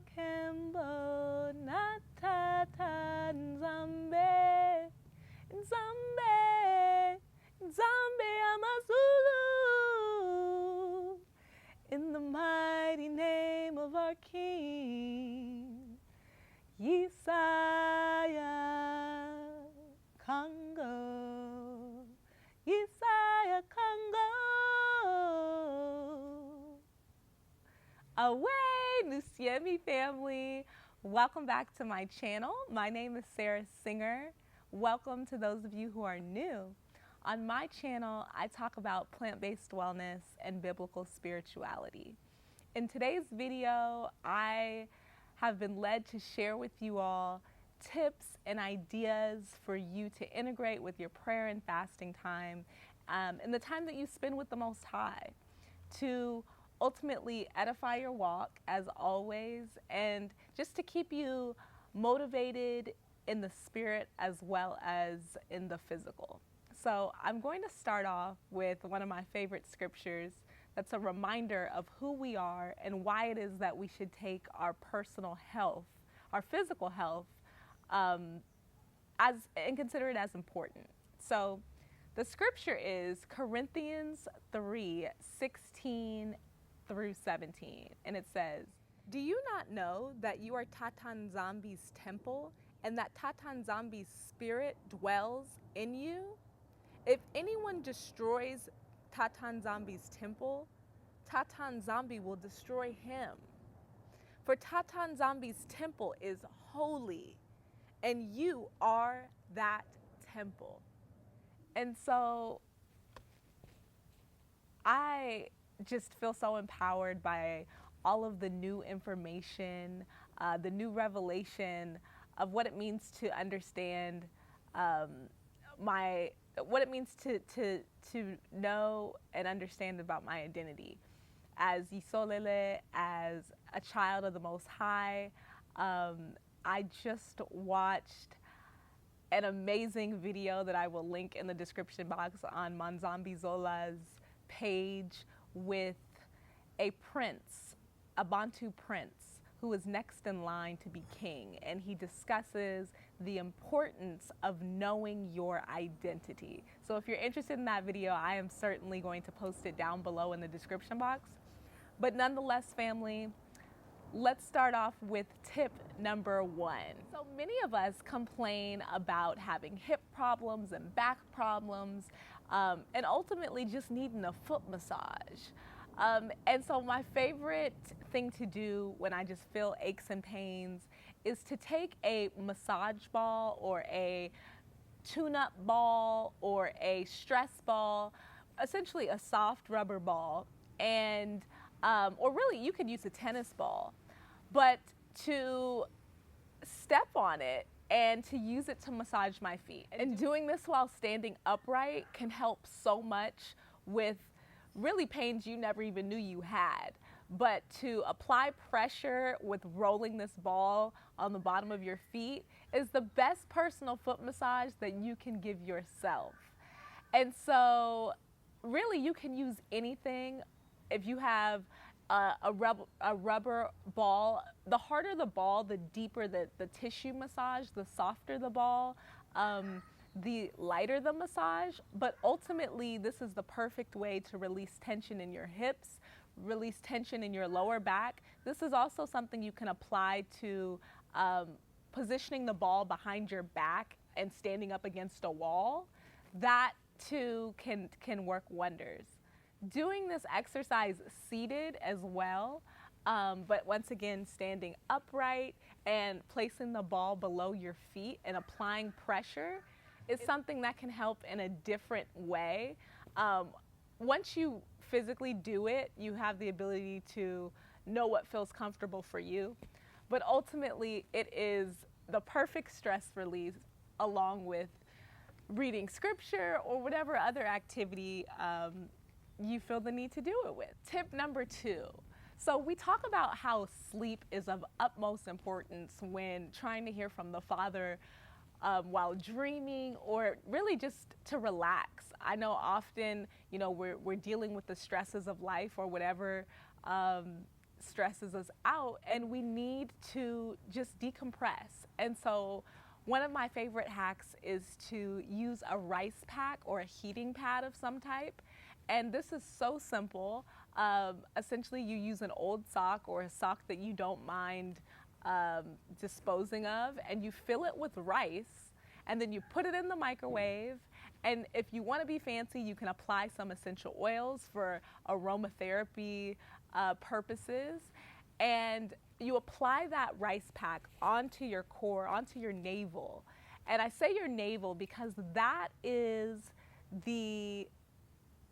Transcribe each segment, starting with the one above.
Kembo na Tata Nzambi, Nzambi, Nzambi Amazulu, in the mighty name of our King, Yesaya Congo, Yesaya Congo. Away, Nusiemi family. Welcome back to my channel. My name is Sarah Singer. Welcome to those of you who are new. On my channel, I talk about plant-based wellness and biblical spirituality. In today's video, I have been led to share with you all tips and ideas for you to integrate with your prayer and fasting time and the time that you spend with the Most High, to ultimately edify your walk as always, and just to keep you motivated in the spirit as well as in the physical. So I'm going to start off with one of my favorite scriptures that's a reminder of who we are and why it is that we should take our personal health, our physical health, and consider it as important. So the scripture is Corinthians 3:16 through 17, and it says, "Do you not know that you are Tata Nzambi's temple and that Tata Nzambi's spirit dwells in you? If anyone destroys Tata Nzambi's temple, Tata Nzambi will destroy him. For Tata Nzambi's temple is holy, and you are that temple." And so I just feel so empowered by all of the new information, the new revelation of what it means to understand what it means to know and understand about my identity as Isolele, as a child of the Most High. I just watched an amazing video that I will link in the description box on Manzambi Zola's page with a prince, a Bantu prince, who is next in line to be king. And he discusses the importance of knowing your identity. So if you're interested in that video, I am certainly going to post it down below in the description box. But nonetheless, family, let's start off with tip number 1. So many of us complain about having hip problems and back problems, and ultimately just needing a foot massage. And so my favorite thing to do when I just feel aches and pains is to take a massage ball or a tune-up ball or a stress ball, essentially a soft rubber ball, and or really you could use a tennis ball, but to step on it and to use it to massage my feet. And doing this while standing upright can help so much with really pains you never even knew you had. But to apply pressure with rolling this ball on the bottom of your feet is the best personal foot massage that you can give yourself. And so really you can use anything. If you have a rubber ball, the harder the ball, the deeper the tissue massage, the softer the ball, the lighter the massage. But ultimately, this is the perfect way to release tension in your hips, release tension in your lower back. This is also something you can apply to positioning the ball behind your back and standing up against a wall. That too can work wonders. Doing this exercise seated as well, but once again, standing upright and placing the ball below your feet and applying pressure is something that can help in a different way. Once you physically do it, you have the ability to know what feels comfortable for you. But ultimately, it is the perfect stress release along with reading scripture or whatever other activity you feel the need to do it with. Tip number 2. So we talk about how sleep is of utmost importance when trying to hear from the Father while dreaming, or really just to relax. I know often, we're dealing with the stresses of life or whatever stresses us out, and we need to just decompress. And so one of my favorite hacks is to use a rice pack or a heating pad of some type. And this is so simple. Essentially, you use an old sock or a sock that you don't mind disposing of, and you fill it with rice, and then you put it in the microwave. And if you want to be fancy, you can apply some essential oils for aromatherapy purposes. And you apply that rice pack onto your core, onto your navel. And I say your navel because that is the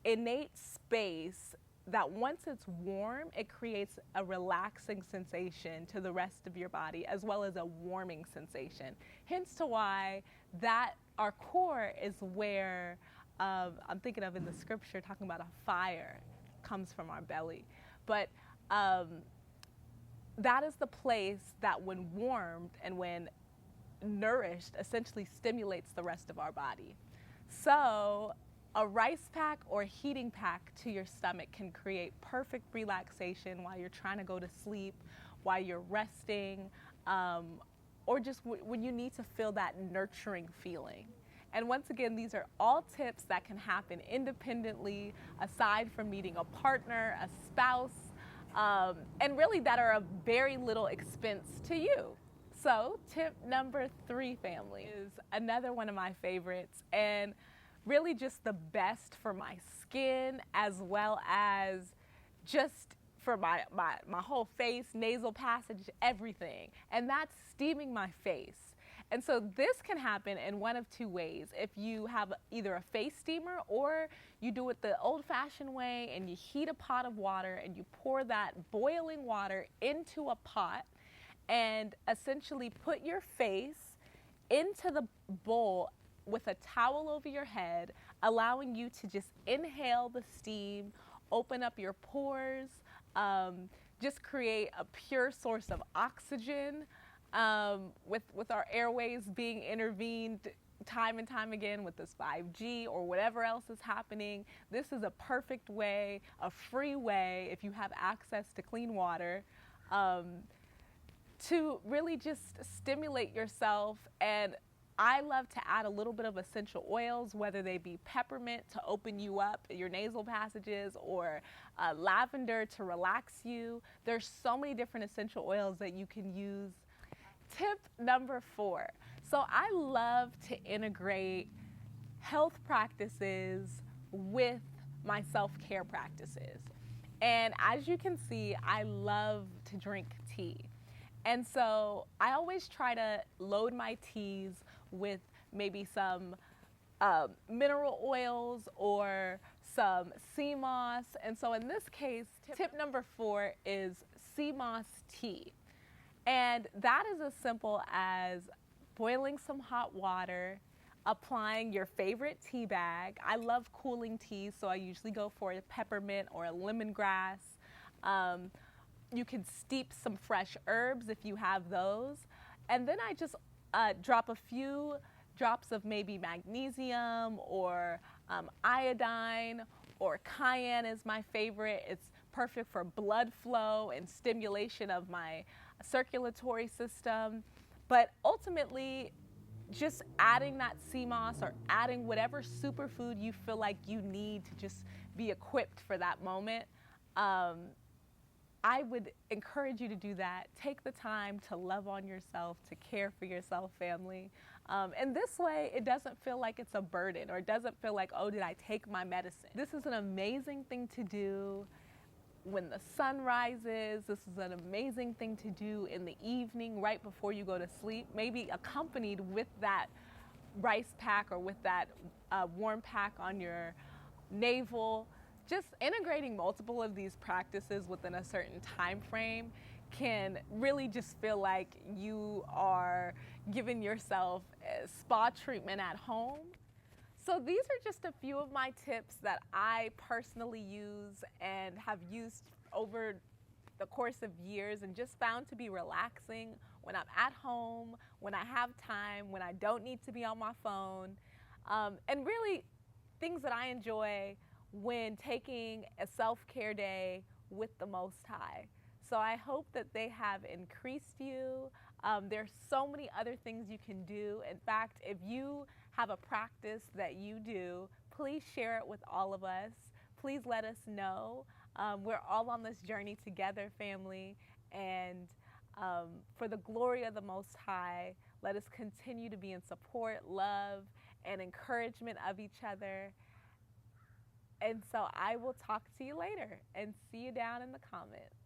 innate space that once it's warm, it creates a relaxing sensation to the rest of your body, as well as a warming sensation. Hence to why that our core is where, I'm thinking of in the scripture talking about a fire comes from our belly. But that is the place that when warmed and when nourished essentially stimulates the rest of our body. So a rice pack or heating pack to your stomach can create perfect relaxation while you're trying to go to sleep, while you're resting, or just when you need to feel that nurturing feeling. And once again, these are all tips that can happen independently, aside from meeting a partner, a spouse, and really that are of very little expense to you. So tip number 3, family, is another one of my favorites, and really just the best for my skin, as well as just for my whole face, nasal passage, everything. And that's steaming my face. And so this can happen in one of 2 ways. If you have either a face steamer, or you do it the old-fashioned way and you heat a pot of water and you pour that boiling water into a pot and essentially put your face into the bowl with a towel over your head, allowing you to just inhale the steam, open up your pores, just create a pure source of oxygen. With our airways being intervened time and time again with this 5G or whatever else is happening, this is a perfect way, a free way, if you have access to clean water, to really just stimulate yourself. And I love to add a little bit of essential oils, whether they be peppermint to open you up, your nasal passages, or lavender to relax you. There's so many different essential oils that you can use. Tip number 4. So I love to integrate health practices with my self-care practices. And as you can see, I love to drink tea. And so I always try to load my teas with maybe some mineral oils or some sea moss. And so in this case, tip number 4 is sea moss tea. And that is as simple as boiling some hot water, applying your favorite tea bag. I love cooling teas, so I usually go for a peppermint or a lemongrass. You can steep some fresh herbs if you have those. And then I just drop a few drops of maybe magnesium or iodine, or cayenne is my favorite. It's perfect for blood flow and stimulation of my circulatory system. But ultimately, just adding that sea moss or adding whatever superfood you feel like you need to just be equipped for that moment, I would encourage you to do that. Take the time to love on yourself, to care for yourself, family. And this way, it doesn't feel like it's a burden, or it doesn't feel like, oh, did I take my medicine? This is an amazing thing to do when the sun rises. This is an amazing thing to do in the evening, right before you go to sleep, maybe accompanied with that rice pack or with that warm pack on your navel. Just integrating multiple of these practices within a certain time frame can really just feel like you are giving yourself a spa treatment at home. So these are just a few of my tips that I personally use and have used over the course of years, and just found to be relaxing when I'm at home, when I have time, when I don't need to be on my phone, and really things that I enjoy when taking a self-care day with the Most High. So I hope that they have increased you. There's so many other things you can do. In fact, if you have a practice that you do, please share it with all of us. Please let us know. We're all on this journey together, family. And for the glory of the Most High, let us continue to be in support, love, and encouragement of each other. And so I will talk to you later and see you down in the comments.